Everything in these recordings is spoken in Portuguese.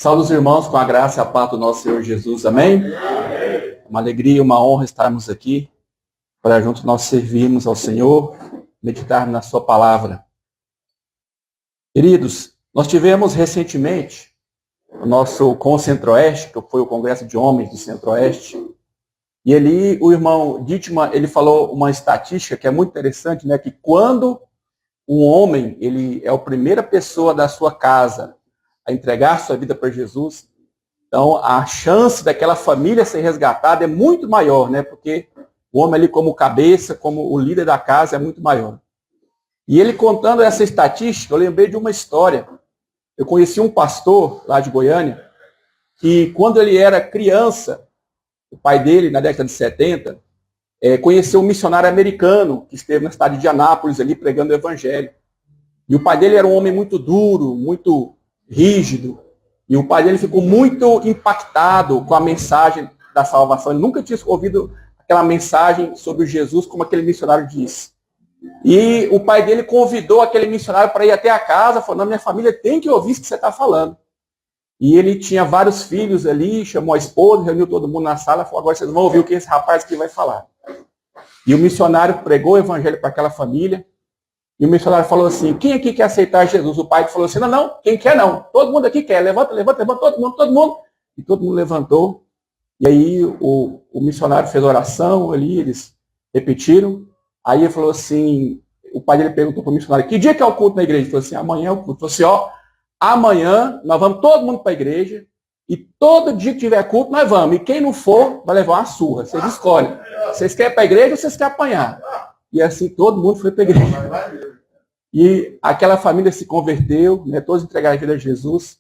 Saúde os irmãos com a graça e a paz do nosso Senhor Jesus, amém? Amém. Uma alegria e uma honra estarmos aqui para juntos nós servirmos ao Senhor, meditarmos na sua palavra. Queridos, nós tivemos recentemente o nosso Centro-Oeste, que foi o Congresso de Homens do Centro-Oeste, e ali o irmão Dittmann, ele falou uma estatística que é muito interessante, né? Que quando um homem, ele é a primeira pessoa da sua casa a entregar sua vida para Jesus, então a chance daquela família ser resgatada é muito maior, né? Porque o homem ali como cabeça, como o líder da casa é muito maior. E ele contando essa estatística, eu lembrei de uma história. Eu conheci um pastor lá de Goiânia, que quando ele era criança, o pai dele, na década de 70, conheceu um missionário americano que esteve na cidade de Anápolis ali pregando o evangelho. E o pai dele era um homem muito duro, muito rígido, e o pai dele ficou muito impactado com a mensagem da salvação. Ele nunca tinha ouvido aquela mensagem sobre Jesus como aquele missionário disse. E o pai dele convidou aquele missionário para ir até a casa, falou, não, minha família tem que ouvir isso que você está falando. E ele tinha vários filhos ali, chamou a esposa, reuniu todo mundo na sala, falou, agora vocês vão ouvir o que esse rapaz aqui vai falar. E o missionário pregou o evangelho para aquela família. E o missionário falou assim, quem aqui quer aceitar Jesus? O pai falou assim, não, quem quer não. Todo mundo aqui quer, levanta, todo mundo. E todo mundo levantou. E aí o missionário fez oração ali, eles repetiram. Aí ele falou assim, o pai dele perguntou para o missionário, que dia que é o culto na igreja? Ele falou assim, amanhã é o culto. Ele falou assim, amanhã nós vamos todo mundo para a igreja, e todo dia que tiver culto nós vamos. E quem não for, vai levar uma surra. Vocês escolhem. Vocês querem ir para a igreja ou vocês querem apanhar? E assim todo mundo foi para a igreja. E aquela família se converteu, né, todos entregaram a vida a Jesus.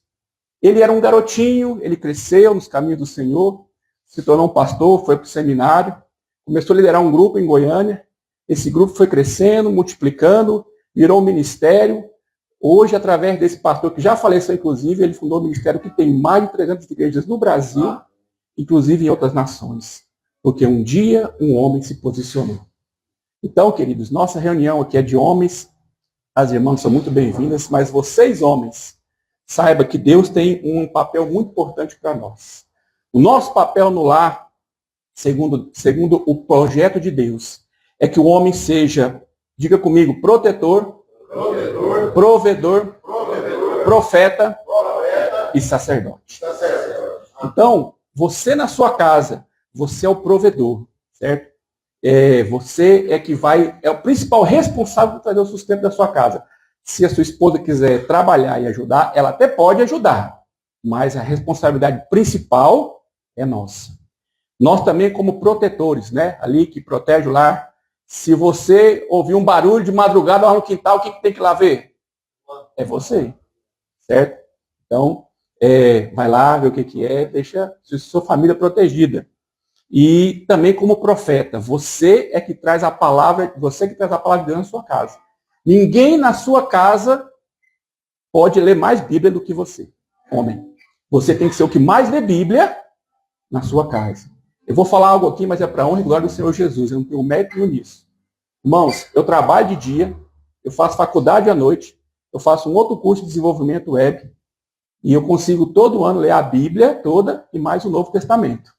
Ele era um garotinho, ele cresceu nos caminhos do Senhor, se tornou um pastor, foi para o seminário, começou a liderar um grupo em Goiânia. Esse grupo foi crescendo, multiplicando, virou um ministério. Hoje, através desse pastor, que já faleceu, inclusive, ele fundou um ministério que tem mais de 300 igrejas no Brasil, inclusive em outras nações. Porque um dia um homem se posicionou. Então, queridos, nossa reunião aqui é de homens, as irmãs são muito bem-vindas, mas vocês, homens, saibam que Deus tem um papel muito importante para nós. O nosso papel no lar, segundo o projeto de Deus, é que o homem seja, diga comigo, protetor, provedor, profeta e sacerdote. Então, você na sua casa, você é o provedor, certo? Você é o principal responsável por trazer o sustento da sua casa. Se a sua esposa quiser trabalhar e ajudar, ela até pode ajudar, mas a responsabilidade principal é nossa. Nós também como protetores, né? Ali que protege o lar. Se você ouvir um barulho de madrugada lá no quintal, quem tem que ir lá ver? É você, certo? Então, vai lá, ver o que é, deixa sua família protegida. E também como profeta, você é que traz a palavra, você que traz a palavra de Deus na sua casa. Ninguém na sua casa pode ler mais Bíblia do que você, homem. Você tem que ser o que mais lê Bíblia na sua casa. Eu vou falar algo aqui, mas é para a honra e glória do Senhor Jesus. Eu não tenho mérito nisso. Irmãos, eu trabalho de dia, eu faço faculdade à noite, eu faço um outro curso de desenvolvimento web, e eu consigo todo ano ler a Bíblia toda e mais o Novo Testamento.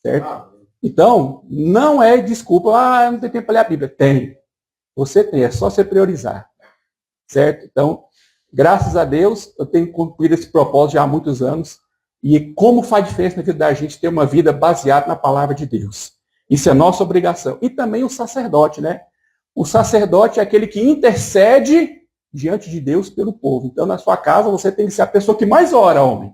Certo? Então, não é desculpa, eu não tenho tempo para ler a Bíblia. Tem. Você tem, é só você priorizar. Certo? Então, graças a Deus, eu tenho cumprido esse propósito já há muitos anos. E como faz diferença na vida da gente ter uma vida baseada na palavra de Deus. Isso é nossa obrigação. E também o sacerdote, né? O sacerdote é aquele que intercede diante de Deus pelo povo. Então, na sua casa, você tem que ser a pessoa que mais ora, homem.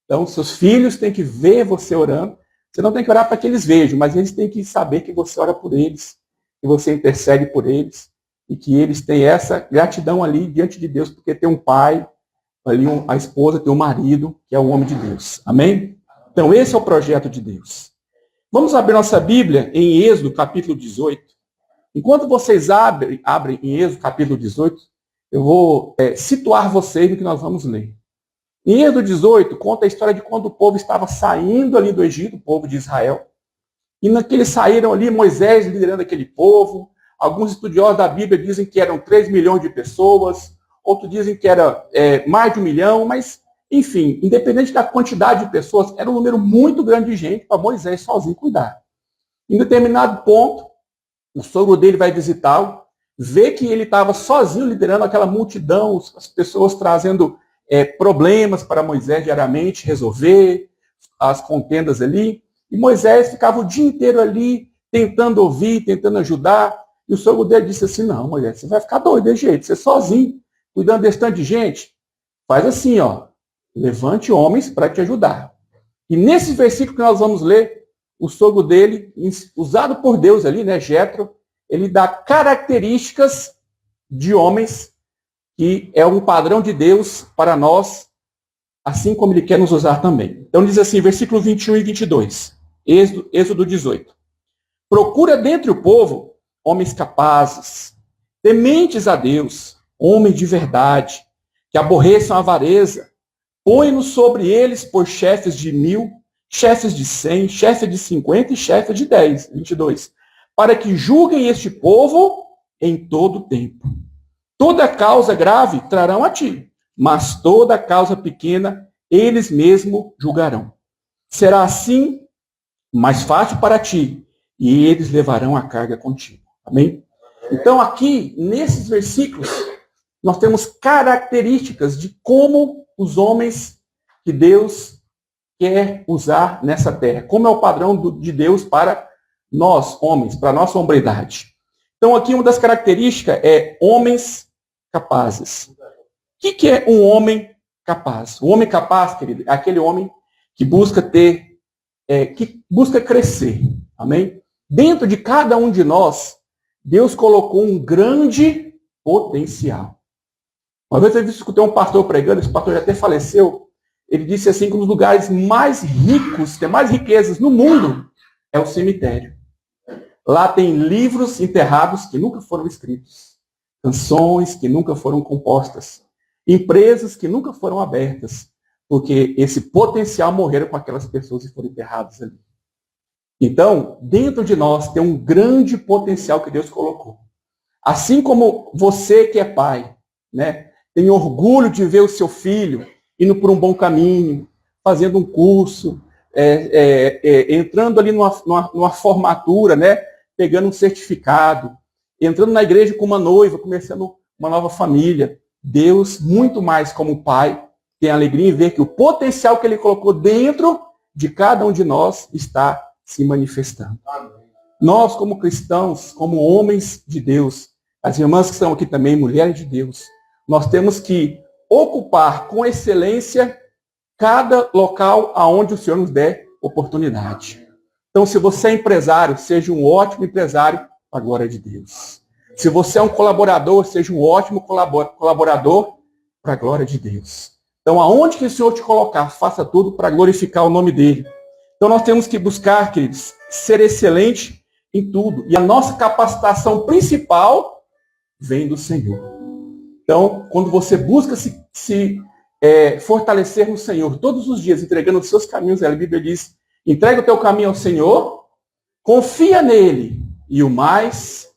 Então, seus filhos têm que ver você orando. Você não tem que orar para que eles vejam, mas eles têm que saber que você ora por eles, que você intercede por eles, e que eles têm essa gratidão ali diante de Deus, porque tem um pai, ali a esposa, tem um marido, que é um homem de Deus. Amém? Então, esse é o projeto de Deus. Vamos abrir nossa Bíblia em Êxodo, capítulo 18. Enquanto vocês abrem em Êxodo, capítulo 18, eu vou situar vocês no que nós vamos ler. Em Êxodo 18, conta a história de quando o povo estava saindo ali do Egito, o povo de Israel. E naqueles saíram ali, Moisés liderando aquele povo. Alguns estudiosos da Bíblia dizem que eram 3 milhões de pessoas. Outros dizem que era mais de 1 milhão. Mas Enfim, independente da quantidade de pessoas, era um número muito grande de gente para Moisés sozinho cuidar. Em determinado ponto, o sogro dele vai visitá-lo, vê que ele estava sozinho liderando aquela multidão, as pessoas trazendo problemas para Moisés diariamente, resolver as contendas ali. E Moisés ficava o dia inteiro ali, tentando ouvir, tentando ajudar. E o sogro dele disse assim, não, Moisés, você vai ficar doido desse jeito, você sozinho, cuidando desse tanto de gente. Faz assim, ó, levante homens para te ajudar. E nesse versículo que nós vamos ler, o sogro dele, usado por Deus ali, né, Jétro, ele dá características de homens que é um padrão de Deus para nós, assim como ele quer nos usar também. Então diz assim, versículo 21 e 22, Êxodo 18. Procura dentre o povo homens capazes, tementes a Deus, homens de verdade, que aborreçam a avareza, põe-nos sobre eles por chefes de 1000, chefes de 100, chefes de 50 e chefes de 10, 22, para que julguem este povo em todo o tempo. Toda causa grave trarão a ti, mas toda causa pequena eles mesmos julgarão. Será assim mais fácil para ti, e eles levarão a carga contigo. Amém? Então aqui, nesses versículos, nós temos características de como os homens que Deus quer usar nessa terra. Como é o padrão de Deus para nós, homens, para a nossa hombridade. Então aqui uma das características é homens capazes. O que é um homem capaz? O homem capaz, querido, é aquele homem que busca que busca crescer. Amém? Dentro de cada um de nós, Deus colocou um grande potencial. Uma vez eu escutei um pastor pregando, esse pastor já até faleceu, ele disse assim que um dos lugares mais ricos, tem mais riquezas no mundo, é o cemitério. Lá tem livros enterrados que nunca foram escritos, canções que nunca foram compostas, empresas que nunca foram abertas, porque esse potencial morreram com aquelas pessoas que foram enterradas ali. Então, dentro de nós tem um grande potencial que Deus colocou. Assim como você que é pai, né, tem orgulho de ver o seu filho indo por um bom caminho, fazendo um curso, entrando ali numa formatura, né, pegando um certificado, entrando na igreja com uma noiva, começando uma nova família. Deus, muito mais como pai, tem alegria em ver que o potencial que ele colocou dentro de cada um de nós está se manifestando. Nós, como cristãos, como homens de Deus, as irmãs que estão aqui também, mulheres de Deus, nós temos que ocupar com excelência cada local aonde o Senhor nos der oportunidade. Então, se você é empresário, seja um ótimo empresário para a glória de Deus. Se você é um colaborador, seja um ótimo colaborador para a glória de Deus. Então, aonde que o Senhor te colocar, faça tudo para glorificar o nome dele. Então, nós temos que buscar, queridos, ser excelente em tudo. E a nossa capacitação principal vem do Senhor. Então, quando você busca se fortalecer no Senhor todos os dias, entregando os seus caminhos, a Bíblia diz, entrega o teu caminho ao Senhor, confia nele, e o mais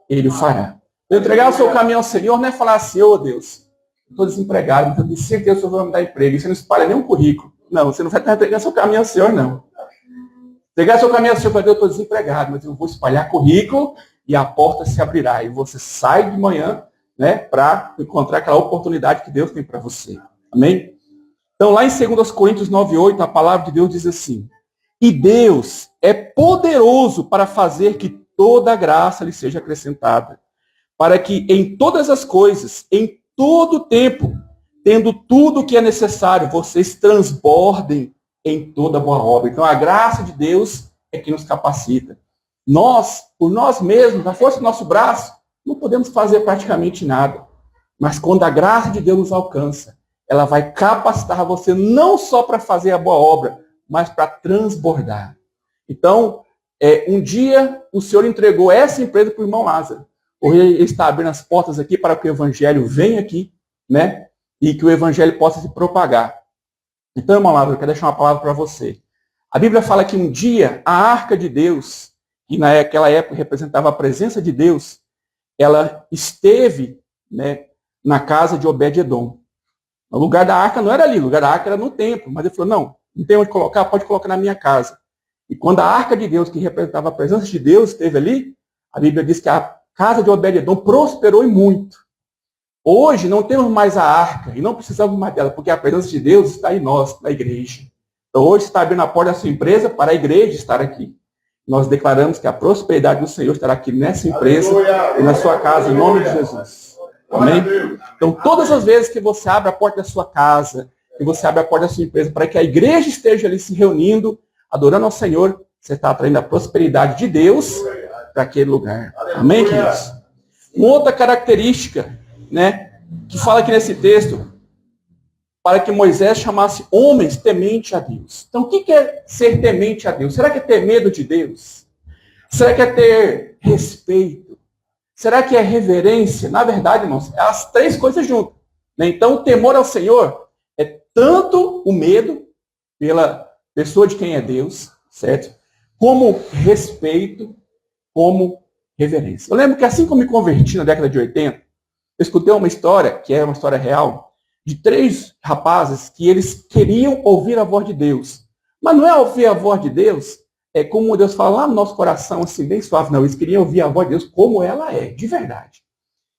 ele o fará. Então, entregar o seu caminho ao Senhor não é falar assim, ô Deus, estou desempregado, então tenho certeza que o Senhor vai me dar emprego. E você não espalha nem um currículo. Não, você não vai estar entregando seu caminho ao Senhor, não. Entregar seu caminho ao Senhor, para Deus, eu estou desempregado, mas eu vou espalhar currículo e a porta se abrirá. E você sai de manhã, né, para encontrar aquela oportunidade que Deus tem para você. Amém? Então, lá em 2 Coríntios 9:8, a palavra de Deus diz assim, e Deus é poderoso para fazer que toda graça lhe seja acrescentada, para que em todas as coisas, em todo o tempo, tendo tudo o que é necessário, vocês transbordem em toda boa obra. Então, a graça de Deus é que nos capacita. Nós, por nós mesmos, na força do nosso braço, não podemos fazer praticamente nada. Mas quando a graça de Deus nos alcança, ela vai capacitar você não só para fazer a boa obra, mas para transbordar. Então, um dia o Senhor entregou essa empresa para o irmão Lázaro. Hoje ele está abrindo as portas aqui para que o evangelho venha aqui, né? E que o evangelho possa se propagar. Então, irmão Lázaro, eu quero deixar uma palavra para você. A Bíblia fala que um dia a arca de Deus, que naquela época representava a presença de Deus, ela esteve, né, na casa de Obed-Edom. O lugar da arca não era ali, o lugar da arca era no templo. Mas ele falou, não tem onde colocar, pode colocar na minha casa. E quando a arca de Deus, que representava a presença de Deus, esteve ali, a Bíblia diz que a casa de Obed-edom prosperou e muito. Hoje não temos mais a arca e não precisamos mais dela, porque a presença de Deus está em nós, na igreja. Então hoje está abrindo a porta da sua empresa para a igreja estar aqui. Nós declaramos que a prosperidade do Senhor estará aqui nessa empresa e na sua casa, em nome de Jesus. Amém? Então todas as vezes que você abre a porta da sua casa, que você abre a porta da sua empresa, para que a igreja esteja ali se reunindo, adorando ao Senhor, você está atraindo a prosperidade de Deus para aquele lugar. Amém, queridos? Uma outra característica, né, que fala aqui nesse texto, para que Moisés chamasse homens tementes a Deus. Então, o que é ser temente a Deus? Será que é ter medo de Deus? Será que é ter respeito? Será que é reverência? Na verdade, irmãos, é as três coisas juntas. Né? Então, o temor ao Senhor é tanto o medo pela pessoa de quem é Deus, certo? Como respeito, como reverência. Eu lembro que assim como me converti na década de 80, eu escutei uma história, que é uma história real, de 3 rapazes que eles queriam ouvir a voz de Deus. Mas não é ouvir a voz de Deus, é como Deus fala lá no nosso coração, assim, bem suave. Não, eles queriam ouvir a voz de Deus como ela é, de verdade.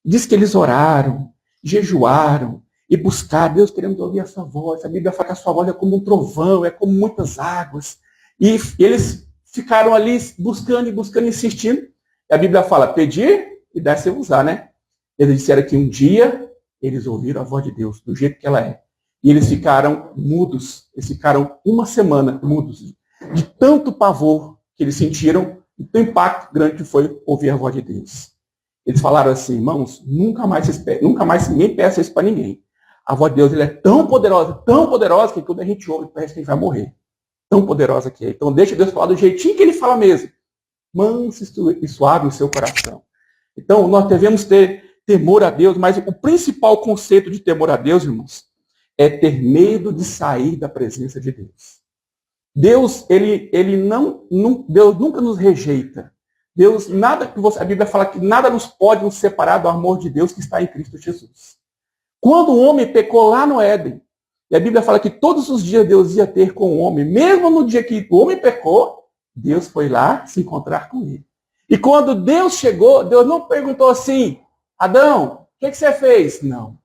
Diz que eles oraram, jejuaram e buscaram. Deus, queremos ouvir a sua voz. A Bíblia fala que a sua voz é como um trovão, é como muitas águas. E eles ficaram ali buscando, insistindo. E a Bíblia fala, pedir e dar-se-vos-á, né? Eles disseram que um dia eles ouviram a voz de Deus, do jeito que ela é. E eles ficaram mudos. Eles ficaram uma semana mudos. De tanto pavor que eles sentiram, e do impacto grande que foi ouvir a voz de Deus. Eles falaram assim, irmãos, nunca mais ninguém peça isso para ninguém. A voz de Deus é tão poderosa, que quando a gente ouve, parece que a gente vai morrer. Tão poderosa que é. Então deixa Deus falar do jeitinho que ele fala mesmo. Manso e suave no seu coração. Então nós devemos ter temor a Deus, mas o principal conceito de temor a Deus, irmãos, é ter medo de sair da presença de Deus. Deus, Deus nunca nos rejeita. Deus, a Bíblia fala que nada nos pode nos separar do amor de Deus que está em Cristo Jesus. Quando o homem pecou lá no Éden, e a Bíblia fala que todos os dias Deus ia ter com o homem, mesmo no dia que o homem pecou, Deus foi lá se encontrar com ele. E quando Deus chegou, Deus não perguntou assim, Adão, o que você fez? Não.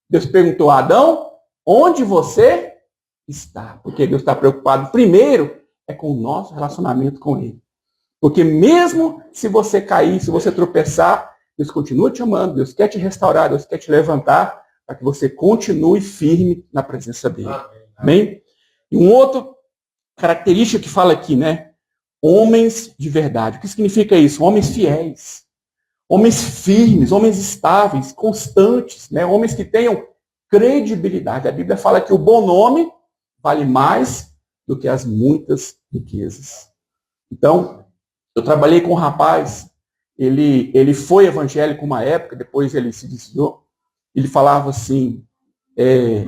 Deus perguntou a Adão, onde você está? Porque Deus está preocupado primeiro com o nosso relacionamento com ele. Porque mesmo se você cair, se você tropeçar, Deus continua te amando, Deus quer te restaurar, Deus quer te levantar, para que você continue firme na presença dele. Amém? E uma outra característica que fala aqui, né? Homens de verdade. O que significa isso? Homens fiéis. Homens firmes, homens estáveis, constantes, né? Homens que tenham credibilidade. A Bíblia fala que o bom nome vale mais do que as muitas riquezas. Então, eu trabalhei com um rapaz, ele foi evangélico uma época, depois ele se desviou. Ele falava assim, ele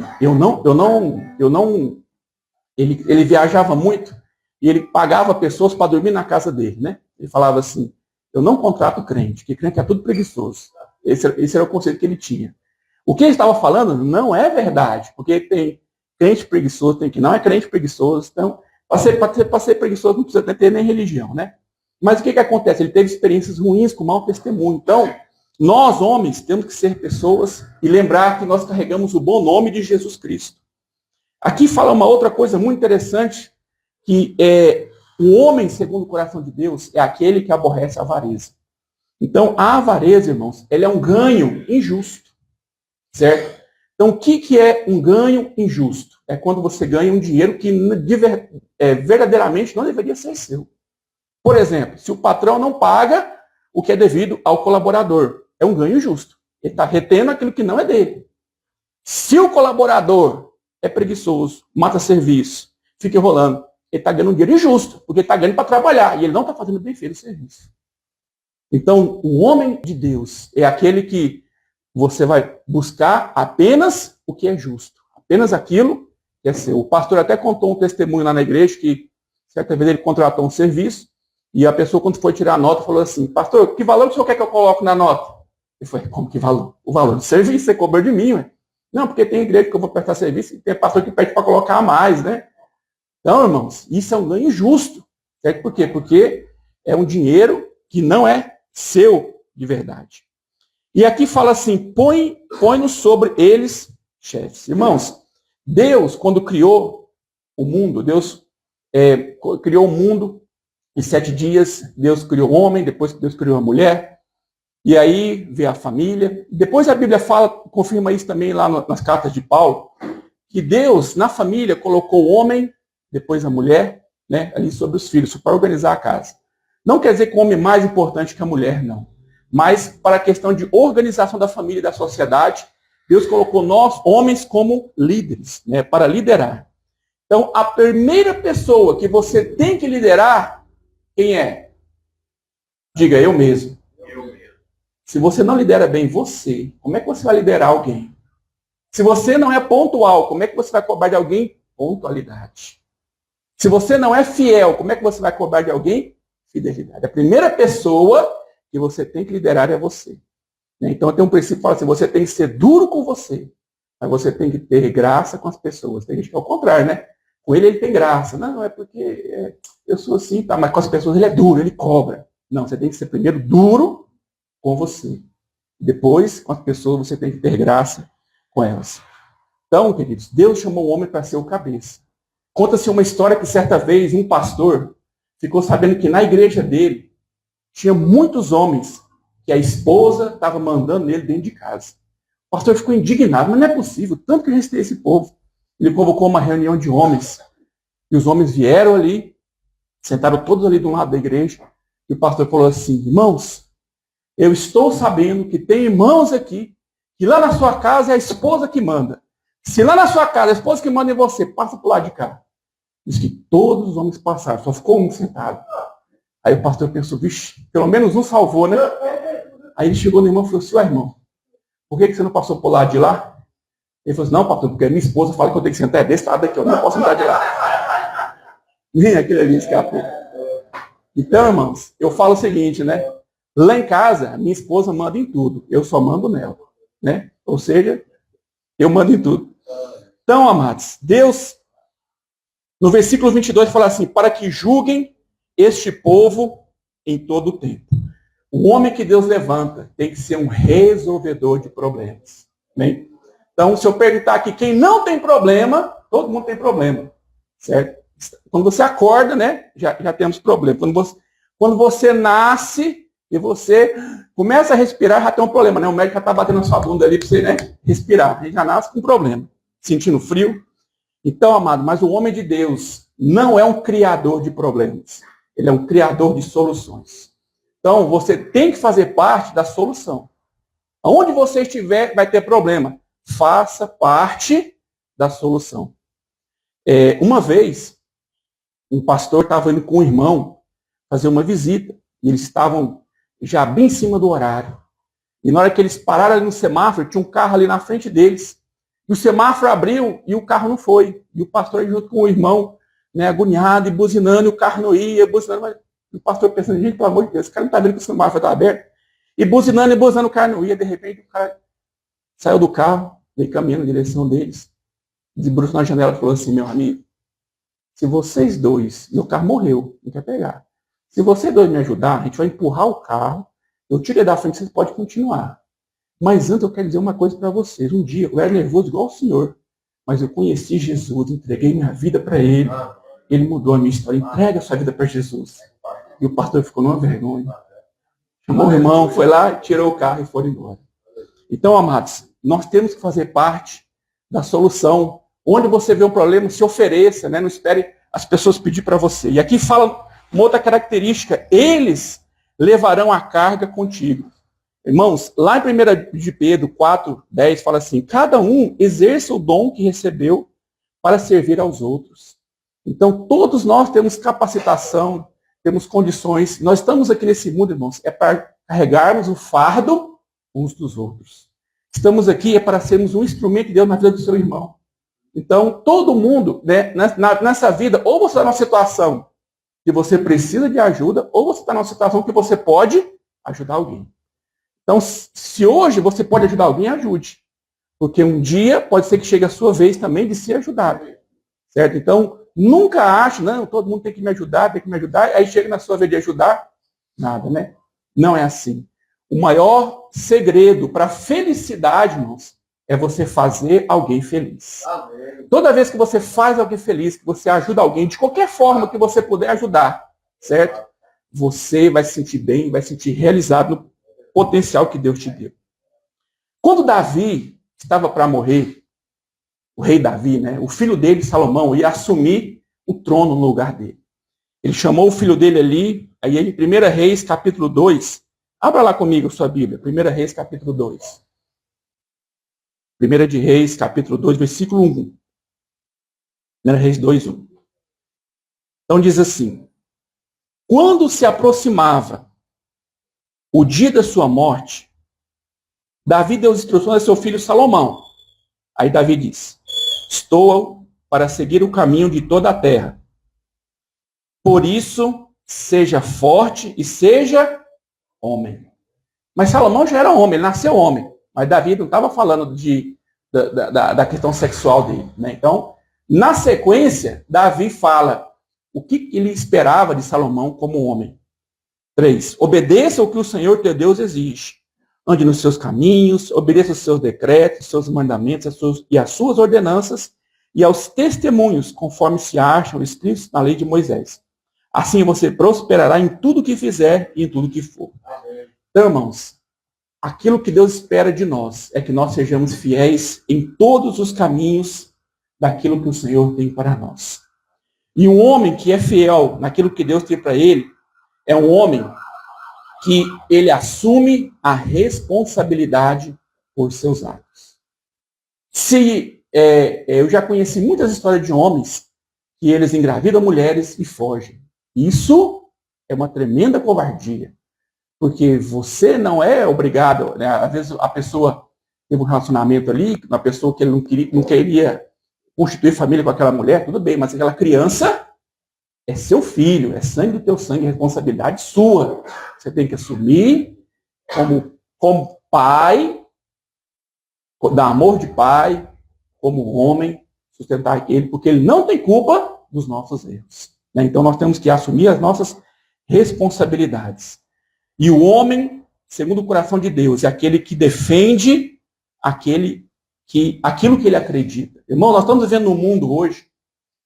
viajava muito e ele pagava pessoas para dormir na casa dele, né? Ele falava assim, eu não contrato crente, porque crente é tudo preguiçoso. Esse era o conceito que ele tinha. O que ele estava falando não é verdade, porque tem crente preguiçoso, tem que não é crente preguiçoso. Então, para ser preguiçoso não precisa ter nem religião, né? Mas o que acontece? Ele teve experiências ruins com mau testemunho. Então, nós, homens, temos que ser pessoas e lembrar que nós carregamos o bom nome de Jesus Cristo. Aqui fala uma outra coisa muito interessante, que o homem, segundo o coração de Deus, é aquele que aborrece a avareza. Então, a avareza, irmãos, ela é um ganho injusto. Certo? Então, o que é um ganho injusto? É quando você ganha um dinheiro que verdadeiramente não deveria ser seu. Por exemplo, se o patrão não paga o que é devido ao colaborador, é um ganho injusto. Ele está retendo aquilo que não é dele. Se o colaborador é preguiçoso, mata serviço, fica enrolando, ele está ganhando um dinheiro injusto, porque ele está ganhando para trabalhar, e ele não está fazendo bem feito o serviço. Então, o homem de Deus é aquele que você vai buscar apenas o que é justo, apenas aquilo que é seu. O pastor até contou um testemunho lá na igreja que certa vez ele contratou um serviço e a pessoa, quando foi tirar a nota, falou assim, pastor, que valor que o senhor quer que eu coloque na nota? Ele falou, como que valor? O valor do serviço, você cobrou de mim, ué. Não, porque tem igreja que eu vou prestar serviço e tem pastor que pede para colocar a mais, né? Então, irmãos, isso é um ganho justo. Certo? Por quê? Porque é um dinheiro que não é seu de verdade. E aqui fala assim, põe-nos sobre eles chefes. Irmãos, Deus, quando criou o mundo, Deus criou o mundo em 7 dias, Deus criou o homem, depois Deus criou a mulher, e aí veio a família. Depois a Bíblia fala, confirma isso também lá nas cartas de Paulo, que Deus, na família, colocou o homem, depois a mulher, né, ali sobre os filhos, para organizar a casa. Não quer dizer que o homem é mais importante que a mulher, não. Mas para a questão de organização da família e da sociedade, Deus colocou nós, homens, como líderes, né, para liderar. Então, a primeira pessoa que você tem que liderar, quem é? Diga, eu mesmo. Se você não lidera bem você, como é que você vai liderar alguém? Se você não é pontual, como é que você vai cobrar de alguém? Pontualidade. Se você não é fiel, como é que você vai cobrar de alguém? Fidelidade. A primeira pessoa que você tem que liderar é você. Então tem um princípio que fala assim, você tem que ser duro com você, mas você tem que ter graça com as pessoas. Tem gente que é o contrário, né? Com ele tem graça. Não, é porque eu sou assim, tá? Mas com as pessoas ele é duro, ele cobra. Não, você tem que ser primeiro duro com você. Depois, com as pessoas, você tem que ter graça com elas. Então, queridos, Deus chamou o homem para ser o cabeça. Conta-se uma história que certa vez um pastor ficou sabendo que na igreja dele tinha muitos homens que a esposa estava mandando nele dentro de casa. O pastor ficou indignado, mas não é possível, tanto que a gente tem esse povo. Ele convocou uma reunião de homens, e os homens vieram ali, sentaram todos ali do lado da igreja, e o pastor falou assim, irmãos, eu estou sabendo que tem irmãos aqui, que lá na sua casa é a esposa que manda. Se lá na sua casa a esposa que manda em você, passa para o lado de cá. Diz que todos os homens passaram, só ficou um sentado. Aí o pastor pensou, vixe, pelo menos um salvou, né? Aí ele chegou no irmão e falou assim, irmão, por que você não passou por lado de lá? Ele falou assim, não, pastor, porque a minha esposa fala que eu tenho que sentar desse lado daqui, eu não posso sentar de lá. Nem aquele ali escapou. Então, irmãos, eu falo o seguinte, né? Lá em casa, minha esposa manda em tudo, eu só mando nela, né? Ou seja, eu mando em tudo. Então, amados, Deus, no versículo 22, fala assim, para que julguem este povo em todo o tempo. O homem que Deus levanta tem que ser um resolvedor de problemas. Né? Então, se eu perguntar aqui, quem não tem problema, todo mundo tem problema. Certo? Quando você acorda, né, já temos problema. Quando você nasce e você começa a respirar, já tem um problema. Né? O médico já está batendo na sua bunda ali para você, né, respirar. A gente já nasce com um problema. Sentindo frio. Então, amado, mas o homem de Deus não é um criador de problemas. Ele é um criador de soluções. Então, você tem que fazer parte da solução. Onde você estiver, vai ter problema. Faça parte da solução. Uma vez, um pastor estava indo com um irmão fazer uma visita. E eles estavam já bem em cima do horário. E na hora que eles pararam ali no semáforo, tinha um carro ali na frente deles. E o semáforo abriu e o carro não foi. E o pastor junto com o irmão, né, agoniado e buzinando, e o carro não ia, buzinando, mas o pastor pensando, gente, pelo amor de Deus, esse cara não está vendo que o semáforo está aberto? E buzinando, o carro não ia, de repente o cara saiu do carro, veio caminhando na direção deles, desbruçou na janela e falou assim, meu amigo, se vocês dois, meu carro morreu, não quer pegar. Se vocês dois me ajudar, a gente vai empurrar o carro, eu tirei da frente, vocês podem continuar. Mas antes eu quero dizer uma coisa para vocês. Um dia eu era nervoso igual o senhor, mas eu conheci Jesus, entreguei minha vida para ele. Ele mudou a minha história. Entrega a sua vida para Jesus. E o pastor ficou numa vergonha. Chamou o irmão, foi lá, tirou o carro e foi embora. Então, amados, nós temos que fazer parte da solução. Onde você vê um problema, se ofereça, né? Não espere as pessoas pedir para você. E aqui fala uma outra característica. Eles levarão a carga contigo. Irmãos, lá em 1 de Pedro 4:10 fala assim, cada um exerça o dom que recebeu para servir aos outros. Então, todos nós temos capacitação, temos condições. Nós estamos aqui nesse mundo, irmãos, é para carregarmos o fardo uns dos outros. Estamos aqui para sermos um instrumento de Deus na vida do seu irmão. Então, todo mundo, né, nessa vida, ou você está numa situação que você precisa de ajuda, ou você está numa situação que você pode ajudar alguém. Então, se hoje você pode ajudar alguém, ajude. Porque um dia pode ser que chegue a sua vez também de ser ajudado. Certo? Então, nunca ache, não, todo mundo tem que me ajudar, aí chega na sua vez de ajudar, nada, né? Não é assim. O maior segredo para a felicidade, irmãos, é você fazer alguém feliz. Amém. Toda vez que você faz alguém feliz, que você ajuda alguém, de qualquer forma que você puder ajudar, certo? Você vai se sentir bem, vai se sentir realizado no potencial que Deus te deu. Quando Davi estava para morrer, o rei Davi, né, o filho dele, Salomão, ia assumir o trono no lugar dele. Ele chamou o filho dele ali, aí em 1 Reis, capítulo 2, abra lá comigo a sua Bíblia, 1 Reis, capítulo 2. 1 de Reis, capítulo 2, versículo 1. 1 Reis 2, 1. Então diz assim: quando se aproximava o dia da sua morte, Davi deu as instruções a seu filho Salomão. Aí Davi diz: estou para seguir o caminho de toda a terra. Por isso, seja forte e seja homem. Mas Salomão já era homem, ele nasceu homem. Mas Davi não estava falando da questão sexual dele. Né? Então, na sequência, Davi fala o que ele esperava de Salomão como homem. 3. Obedeça o que o Senhor teu Deus exige. Ande nos seus caminhos, obedeça os seus decretos, seus mandamentos e as suas ordenanças e aos testemunhos, conforme se acham escritos na lei de Moisés. Assim você prosperará em tudo que fizer e em tudo que for. Amém. Então, irmãos, aquilo que Deus espera de nós é que nós sejamos fiéis em todos os caminhos daquilo que o Senhor tem para nós. E um homem que é fiel naquilo que Deus tem para ele é um homem que ele assume a responsabilidade por seus atos. Eu já conheci muitas histórias de homens que eles engravidam mulheres e fogem. Isso é uma tremenda covardia. Porque você não é obrigado, né? Às vezes a pessoa teve um relacionamento ali, uma pessoa que ele não queria constituir família com aquela mulher, tudo bem, mas aquela criança é seu filho, é sangue do teu sangue, é responsabilidade sua. Você tem que assumir como pai, dar amor de pai, como homem, sustentar ele, porque ele não tem culpa dos nossos erros. Né? Então nós temos que assumir as nossas responsabilidades. E o homem, segundo o coração de Deus, é aquele que defende aquilo que ele acredita. Irmão, nós estamos vivendo num mundo hoje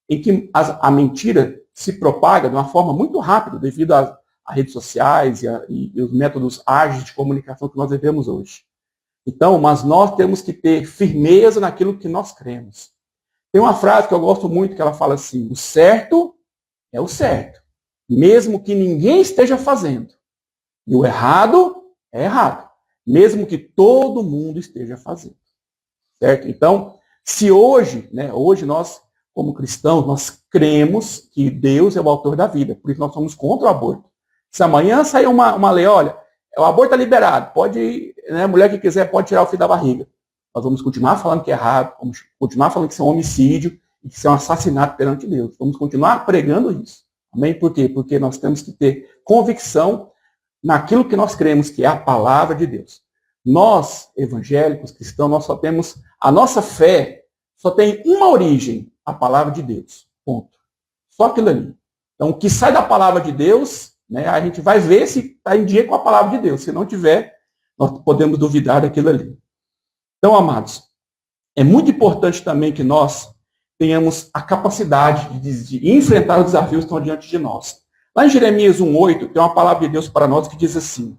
em que a mentira se propaga de uma forma muito rápida devido às redes sociais e os métodos ágeis de comunicação que nós vivemos hoje. Então, mas nós temos que ter firmeza naquilo que nós cremos. Tem uma frase que eu gosto muito que ela fala assim: o certo é o certo, mesmo que ninguém esteja fazendo. E o errado é errado, mesmo que todo mundo esteja fazendo. Certo? Então, se hoje, né, hoje nós, como cristãos, nós cremos que Deus é o autor da vida, por isso nós somos contra o aborto. Se amanhã sair uma lei, olha, o aborto está liberado, pode, né, a mulher que quiser pode tirar o filho da barriga. Nós vamos continuar falando que é errado, vamos continuar falando que isso é um homicídio e que isso é um assassinato perante Deus. Vamos continuar pregando isso. Amém? Por quê? Porque nós temos que ter convicção naquilo que nós cremos, que é a palavra de Deus. Nós, evangélicos, cristãos, nós só temos, a nossa fé só tem uma origem, a palavra de Deus. Ponto. Só aquilo ali. Então, o que sai da palavra de Deus, né, a gente vai ver se está em dia com a palavra de Deus. Se não tiver, nós podemos duvidar daquilo ali. Então, amados, é muito importante também que nós tenhamos a capacidade de enfrentar os desafios que estão diante de nós. Lá em Jeremias 1,8, tem uma palavra de Deus para nós que diz assim: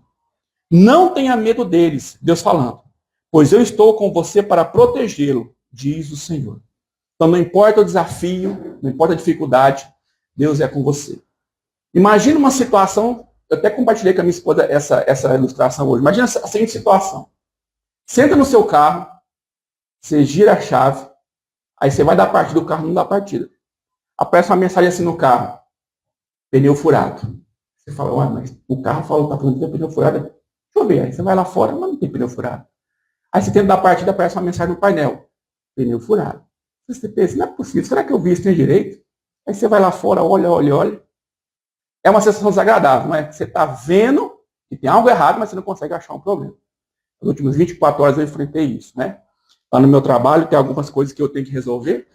não tenha medo deles, Deus falando, pois eu estou com você para protegê-lo, diz o Senhor. Então não importa o desafio, não importa a dificuldade, Deus é com você. Imagina uma situação, eu até compartilhei com a minha esposa essa ilustração hoje. Imagina a seguinte situação. Senta no seu carro, você gira a chave, aí você vai dar partida, o carro não dá partida. Aparece uma mensagem assim no carro: pneu furado. Você fala, ué, mas o carro falou que está falando que tem pneu furado. Deixa eu ver. Aí você vai lá fora, mas não tem pneu furado. Aí você tenta dar partida, aparece uma mensagem no painel: pneu furado. Você pensa, não é possível, será que eu vi isso tem direito? Aí você vai lá fora, olha. É uma sensação desagradável, não é? Você está vendo que tem algo errado, mas você não consegue achar um problema. Nas últimas 24 horas eu enfrentei isso, né? Lá no meu trabalho tem algumas coisas que eu tenho que resolver.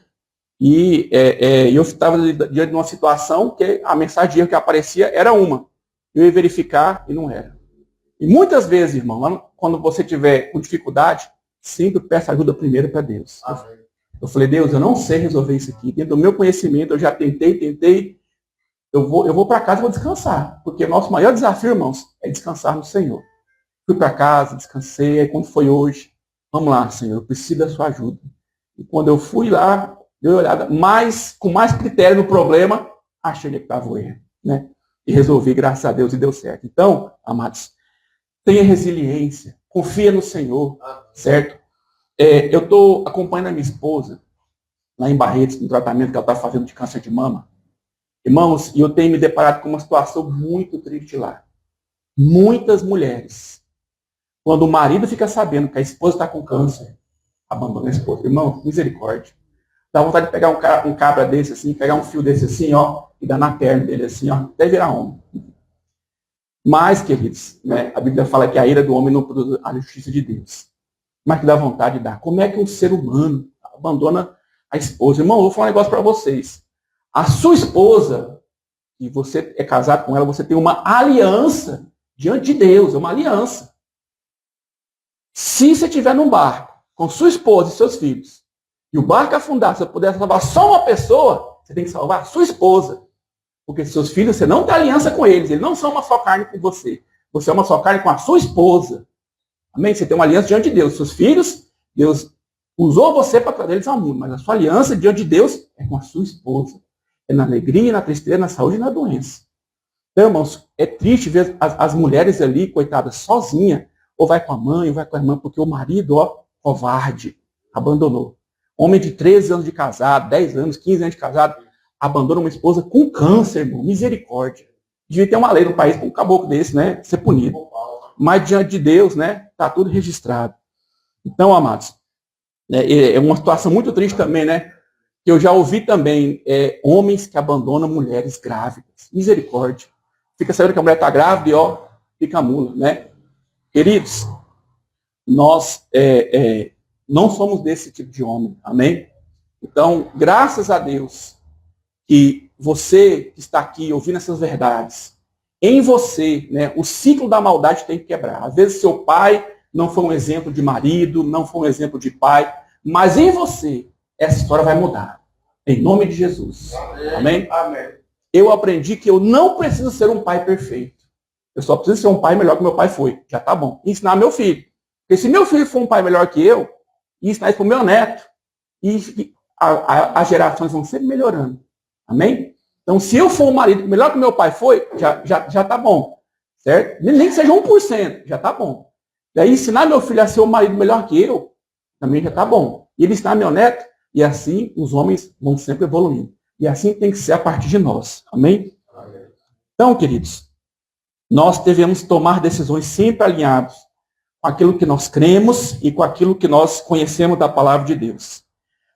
E eu estava diante de uma situação que a mensagem que aparecia era uma. Eu ia verificar e não era. E muitas vezes, irmão, quando você tiver com dificuldade, sempre peça ajuda primeiro para Deus. Eu falei, Deus, eu não sei resolver isso aqui. Dentro do meu conhecimento, eu já tentei. Eu vou para casa e vou descansar. Porque o nosso maior desafio, irmãos, é descansar no Senhor. Fui para casa, descansei. Aí quando foi hoje, vamos lá, Senhor, eu preciso da sua ajuda. E quando eu fui lá, dei uma olhada com mais critério no problema, achei que estava o erro. Né? E resolvi, graças a Deus, e deu certo. Então, amados, tenha resiliência, confia no Senhor, certo? Eu estou acompanhando a minha esposa lá em Barretos, no tratamento que ela está fazendo de câncer de mama. Irmãos, e eu tenho me deparado com uma situação muito triste lá. Muitas mulheres, quando o marido fica sabendo que a esposa está com câncer, abandona a esposa. Irmão, misericórdia. Dá vontade de pegar um cabra desse assim, pegar um fio desse assim, ó, e dar na perna dele assim, ó, até virar homem. Mas, queridos, né, a Bíblia fala que a ira do homem não produz a justiça de Deus. Mas que dá vontade de dar. Como é que um ser humano abandona a esposa? Irmão, eu vou falar um negócio para vocês. A sua esposa, e você é casado com ela, você tem uma aliança diante de Deus, é uma aliança. Se você estiver num barco com sua esposa e seus filhos, e o barco afundar, se você puder salvar só uma pessoa, você tem que salvar a sua esposa. Porque seus filhos, você não tem aliança com eles, eles não são uma só carne com você. Você é uma só carne com a sua esposa. Amém? Você tem uma aliança diante de Deus. Seus filhos, Deus usou você para trazer eles ao mundo, mas a sua aliança diante de Deus é com a sua esposa. É na alegria, na tristeza, na saúde e na doença. Então, irmãos, é triste ver as mulheres ali, coitadas, sozinhas, ou vai com a mãe, ou vai com a irmã, porque o marido, ó, covarde, abandonou. Homem de 13 anos de casado, 10 anos, 15 anos de casado, abandona uma esposa com câncer, irmão, misericórdia. Devia ter uma lei no país para um caboclo desse, né, ser punido. Mas diante de Deus, né, está tudo registrado. Então, amados, é uma situação muito triste também, né, que eu já ouvi também homens que abandonam mulheres grávidas. Misericórdia. Fica sabendo que a mulher está grávida e, ó, fica mula, né. Queridos, nós não somos desse tipo de homem, amém? Então, graças a Deus, que você que está aqui ouvindo essas verdades, em você, né, o ciclo da maldade tem que quebrar. Às vezes seu pai não foi um exemplo de marido, não foi um exemplo de pai, mas em você, essa história vai mudar. Em nome de Jesus. Amém? Amém. Eu aprendi que eu não preciso ser um pai perfeito. Eu só preciso ser um pai melhor que meu pai foi. Já tá bom. E ensinar meu filho. Porque se meu filho for um pai melhor que eu, e ensinar isso para o meu neto, e as gerações vão sempre melhorando. Amém? Então, se eu for um marido melhor que meu pai foi, já tá bom. Certo? Nem que seja 1%, já tá bom. Daí, ensinar meu filho a ser um marido melhor que eu, também já tá bom. E ele ensinar meu neto, e assim os homens vão sempre evoluindo. E assim tem que ser a partir de nós. Amém? Amém. Então, queridos, nós devemos tomar decisões sempre alinhadas com aquilo que nós cremos e com aquilo que nós conhecemos da palavra de Deus.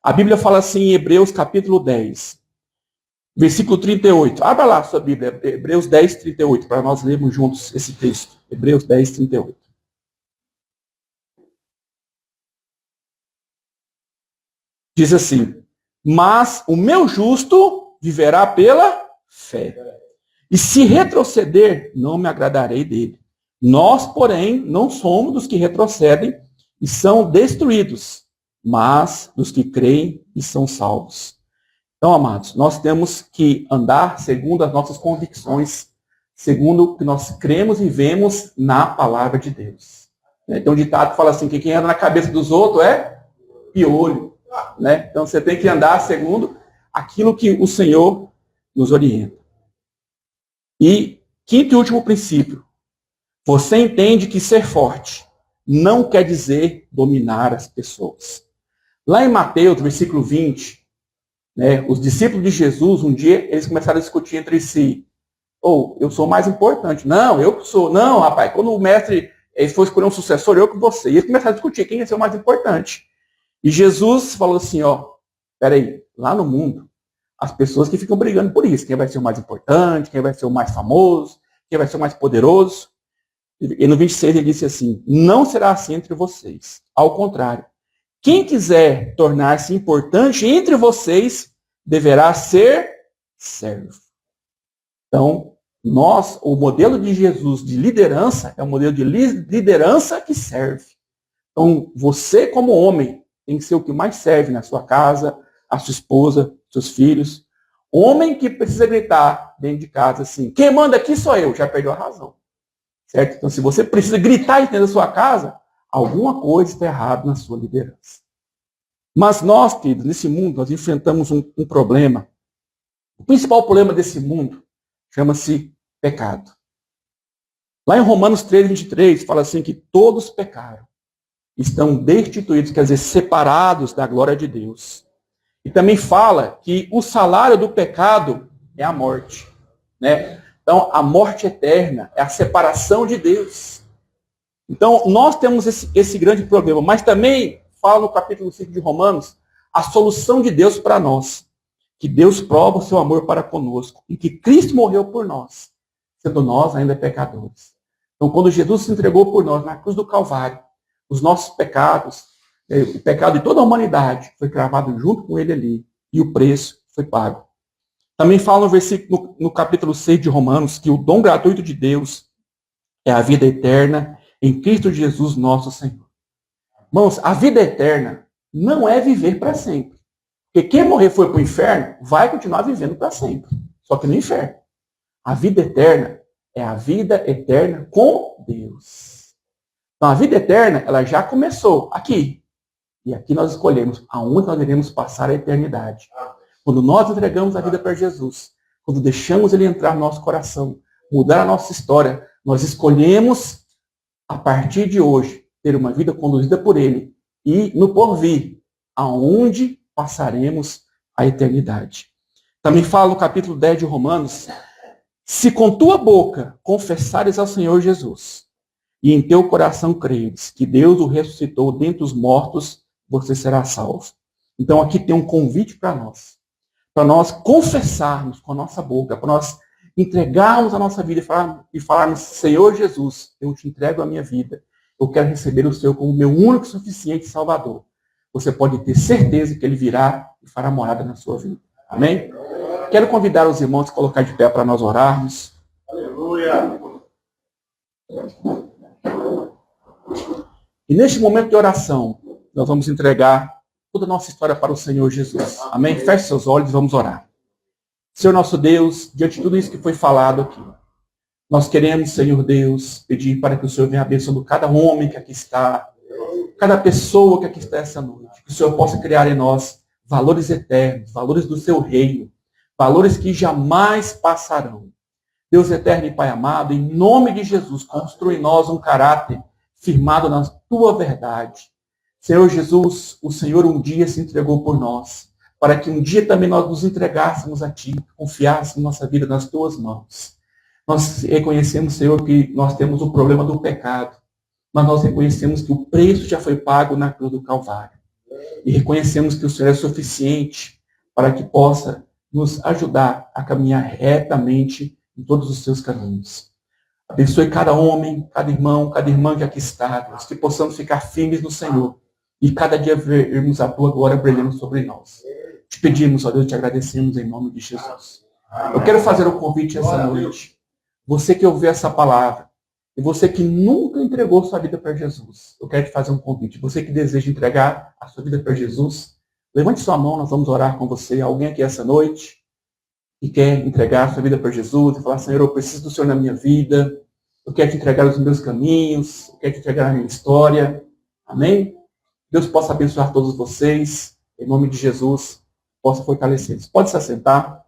A Bíblia fala assim em Hebreus capítulo 10, versículo 38. Abra lá a sua Bíblia, Hebreus 10, 38, para nós lermos juntos esse texto. Hebreus 10, 38. Diz assim: mas o meu justo viverá pela fé. E se retroceder, não me agradarei dele. Nós, porém, não somos dos que retrocedem e são destruídos, mas dos que creem e são salvos. Então, amados, nós temos que andar segundo as nossas convicções, segundo o que nós cremos e vemos na palavra de Deus. Tem um ditado que fala assim, que quem anda na cabeça dos outros é piolho. Né? Então, você tem que andar segundo aquilo que o Senhor nos orienta. E quinto e último princípio. Você entende que ser forte não quer dizer dominar as pessoas. Lá em Mateus, versículo 20, né, os discípulos de Jesus, um dia, eles começaram a discutir entre si. Eu sou mais importante. Não, eu que sou. Não, rapaz, quando o mestre for escolher um sucessor, eu que você. E eles começaram a discutir quem ia ser o mais importante. E Jesus falou assim, peraí, lá no mundo, as pessoas que ficam brigando por isso, quem vai ser o mais importante, quem vai ser o mais famoso, quem vai ser o mais poderoso. E no 26 ele disse assim, não será assim entre vocês. Ao contrário, Quem quiser tornar-se importante entre vocês, deverá ser servo. Então, o modelo de Jesus de liderança é um modelo de liderança que serve. Então, você como homem tem que ser o que mais serve na sua casa, a sua esposa, seus filhos. Homem que precisa gritar dentro de casa assim, quem manda aqui sou eu, já perdeu a razão. Certo? Então, se você precisa gritar dentro da sua casa, alguma coisa está errada na sua liderança. Mas nós, queridos, nesse mundo, nós enfrentamos um problema. O principal problema desse mundo chama-se pecado. Lá em Romanos 3:23, fala assim que todos pecaram. Estão destituídos, quer dizer, separados da glória de Deus. E também fala que o salário do pecado é a morte. Né? Então, a morte eterna é a separação de Deus. Então, nós temos esse grande problema. Mas também fala no capítulo 5 de Romanos a solução de Deus para nós. Que Deus prova o seu amor para conosco. E que Cristo morreu por nós, sendo nós ainda pecadores. Então, quando Jesus se entregou por nós na cruz do Calvário, os nossos pecados, o pecado de toda a humanidade foi cravado junto com ele ali. E o preço foi pago. Também fala no versículo, no capítulo 6 de Romanos, que o dom gratuito de Deus é a vida eterna em Cristo Jesus, nosso Senhor. Irmãos, a vida eterna não é viver para sempre. Porque quem morrer foi para o inferno, vai continuar vivendo para sempre. Só que no inferno. A vida eterna é a vida eterna com Deus. Então a vida eterna, ela já começou aqui. E aqui nós escolhemos aonde nós iremos passar a eternidade. Quando nós entregamos a vida para Jesus, quando deixamos ele entrar no nosso coração, mudar a nossa história, nós escolhemos, a partir de hoje, ter uma vida conduzida por ele e no porvir, aonde passaremos a eternidade. Também fala no capítulo 10 de Romanos, se com tua boca confessares ao Senhor Jesus e em teu coração creres que Deus o ressuscitou dentre os mortos, você será salvo. Então aqui tem um convite para nós confessarmos com a nossa boca, para nós entregarmos a nossa vida e falarmos, Senhor Jesus, eu te entrego a minha vida. Eu quero receber o Senhor como meu único e suficiente Salvador. Você pode ter certeza que ele virá e fará morada na sua vida. Amém? Quero convidar os irmãos a colocar de pé para nós orarmos. Aleluia! E neste momento de oração, nós vamos entregar toda a nossa história para o Senhor Jesus. Amém? Feche seus olhos e vamos orar. Senhor nosso Deus, diante de tudo isso que foi falado aqui, nós queremos, Senhor Deus, pedir para que o Senhor venha abençoando cada homem que aqui está, cada pessoa que aqui está essa noite, que o Senhor possa criar em nós valores eternos, valores do seu reino, valores que jamais passarão. Deus eterno e Pai amado, em nome de Jesus, construa em nós um caráter firmado na tua verdade. Senhor Jesus, o Senhor um dia se entregou por nós, para que um dia também nós nos entregássemos a Ti, confiássemos nossa vida nas Tuas mãos. Nós reconhecemos, Senhor, que nós temos o problema do pecado, mas nós reconhecemos que o preço já foi pago na cruz do Calvário. E reconhecemos que o Senhor é suficiente para que possa nos ajudar a caminhar retamente em todos os seus caminhos. Abençoe cada homem, cada irmão, cada irmã que aqui está, Deus, que possamos ficar firmes no Senhor e cada dia vermos a Tua glória brilhando sobre nós. Te pedimos, ó Deus, te agradecemos em nome de Jesus. Eu quero fazer um convite essa noite. Você que ouviu essa palavra, e você que nunca entregou sua vida para Jesus, eu quero te fazer um convite. Você que deseja entregar a sua vida para Jesus, levante sua mão, nós vamos orar com você. Alguém aqui essa noite que quer entregar a sua vida para Jesus e falar, Senhor, eu preciso do Senhor na minha vida, eu quero te entregar os meus caminhos, eu quero te entregar a minha história. Amém? Deus possa abençoar todos vocês, em nome de Jesus, possa fortalecer. Pode se assentar.